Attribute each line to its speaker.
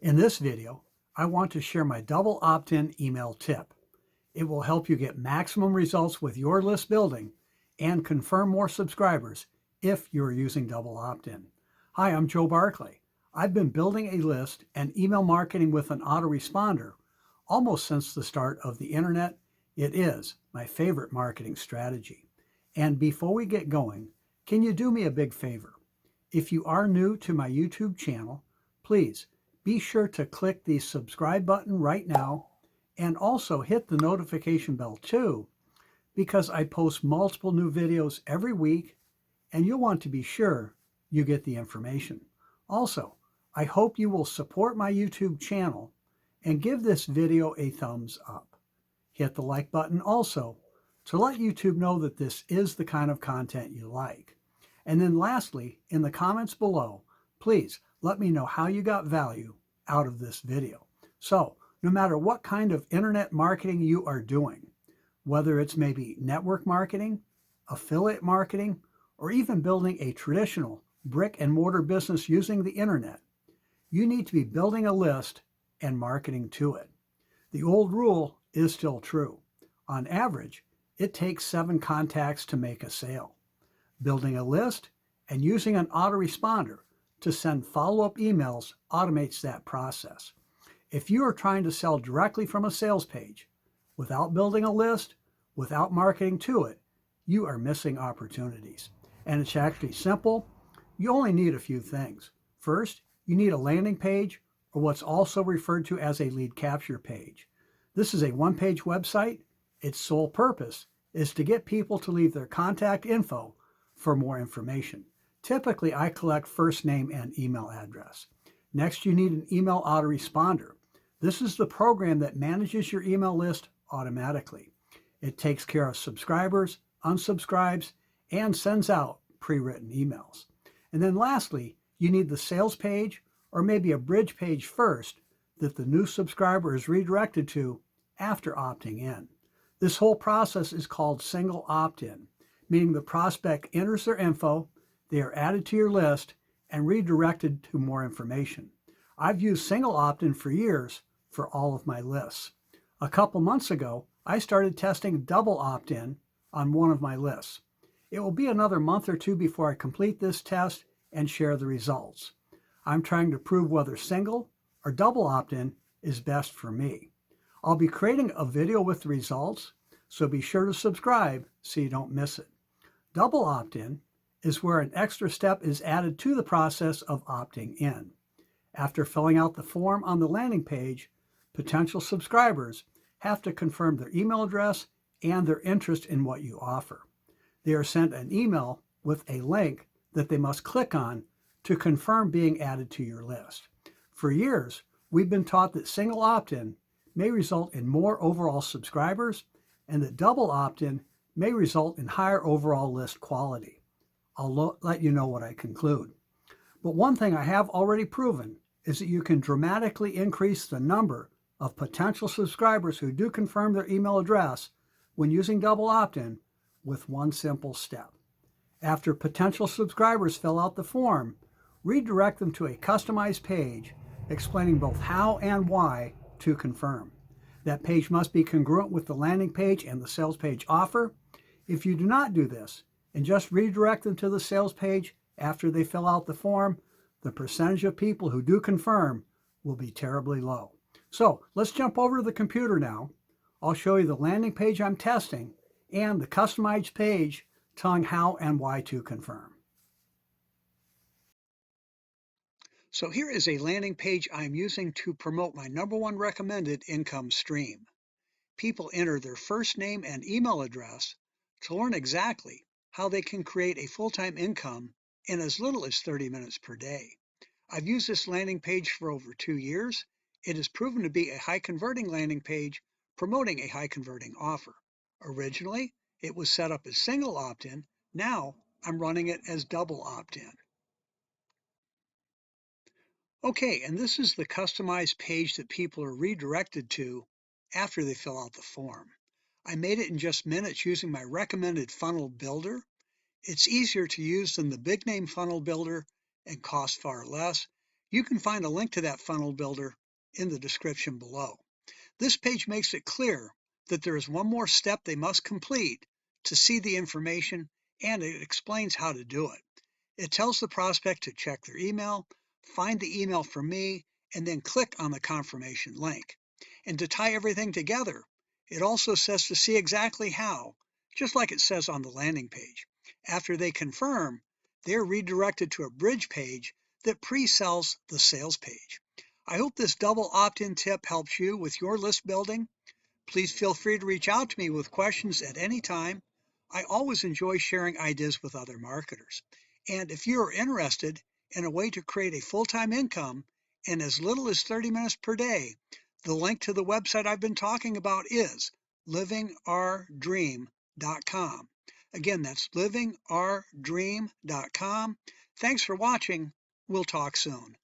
Speaker 1: In this video, I want to share my double opt-in email tip. It will help you get maximum results with your list building and confirm more subscribers if you are using double opt-in. Hi, I'm Joe Barclay. I've been building a list and email marketing with an autoresponder almost since the start of the internet. It is my favorite marketing strategy. And before we get going, can you do me a big favor? If you are new to my YouTube channel, please be sure to click the subscribe button right now and also hit the notification bell too, because I post multiple new videos every week and you'll want to be sure you get the information. Also, I hope you will support my YouTube channel and give this video a thumbs up. Hit the like button also to let YouTube know that this is the kind of content you like. And then lastly, in the comments below, please let me know how you got value out of this video. So no matter what kind of internet marketing you are doing, whether it's maybe network marketing, affiliate marketing, or even building a traditional brick and mortar business using the internet, you need to be building a list and marketing to it. The old rule is still true. On average, it takes 7 contacts to make a sale. Building a list and using an autoresponder to send follow-up emails automates that process. If you are trying to sell directly from a sales page without building a list, without marketing to it, you are missing opportunities. And it's actually simple. You only need a few things. First, you need a landing page, or what's also referred to as a lead capture page. This is a one-page website. Its sole purpose is to get people to leave their contact info for more information. Typically, I collect first name and email address. Next, you need an email autoresponder. This is the program that manages your email list automatically. It takes care of subscribers, unsubscribes, and sends out pre-written emails. And then lastly, you need the sales page or maybe a bridge page first that the new subscriber is redirected to after opting in. This whole process is called single opt-in, meaning the prospect enters their info, they are added to your list, and redirected to more information. I've used single opt-in for years for all of my lists. A couple months ago, I started testing double opt-in on one of my lists. It will be another month or two before I complete this test and share the results. I'm trying to prove whether single or double opt-in is best for me. I'll be creating a video with the results, so be sure to subscribe so you don't miss it. Double opt-in is where an extra step is added to the process of opting in. After filling out the form on the landing page, potential subscribers have to confirm their email address and their interest in what you offer. They are sent an email with a link that they must click on to confirm being added to your list. For years, we've been taught that single opt-in may result in more overall subscribers and that double opt-in may result in higher overall list quality. I'll let you know what I conclude. But one thing I have already proven is that you can dramatically increase the number of potential subscribers who do confirm their email address when using double opt-in with one simple step. After potential subscribers fill out the form, redirect them to a customized page explaining both how and why to confirm. That page must be congruent with the landing page and the sales page offer. If you do not do this and just redirect them to the sales page after they fill out the form, the percentage of people who do confirm will be terribly low. So let's jump over to the computer now. I'll show you the landing page I'm testing and the customized page telling how and why to confirm. So here is a landing page I'm using to promote my #1 recommended income stream. People enter their first name and email address to learn exactly how they can create a full-time income in as little as 30 minutes per day. I've used this landing page for over 2 years. It has proven to be a high-converting landing page promoting a high-converting offer. Originally, it was set up as single opt-in. Now, I'm running it as double opt-in. Okay, and this is the customized page that people are redirected to after they fill out the form. I made it in just minutes using my recommended funnel builder. It's easier to use than the big name funnel builder and costs far less. You can find a link to that funnel builder in the description below. This page makes it clear that there is one more step they must complete to see the information, and it explains how to do it. It tells the prospect to check their email, find the email from me, and then click on the confirmation link. And to tie everything together, it also says to see exactly how, just like it says on the landing page. After they confirm, they're redirected to a bridge page that pre-sells the sales page. I hope this double opt-in tip helps you with your list building. Please feel free to reach out to me with questions at any time. I always enjoy sharing ideas with other marketers. And if you are interested in a way to create a full-time income in as little as 30 minutes per day, the link to the website I've been talking about is livingourdream.com. Again, that's livingourdream.com. Thanks for watching. We'll talk soon.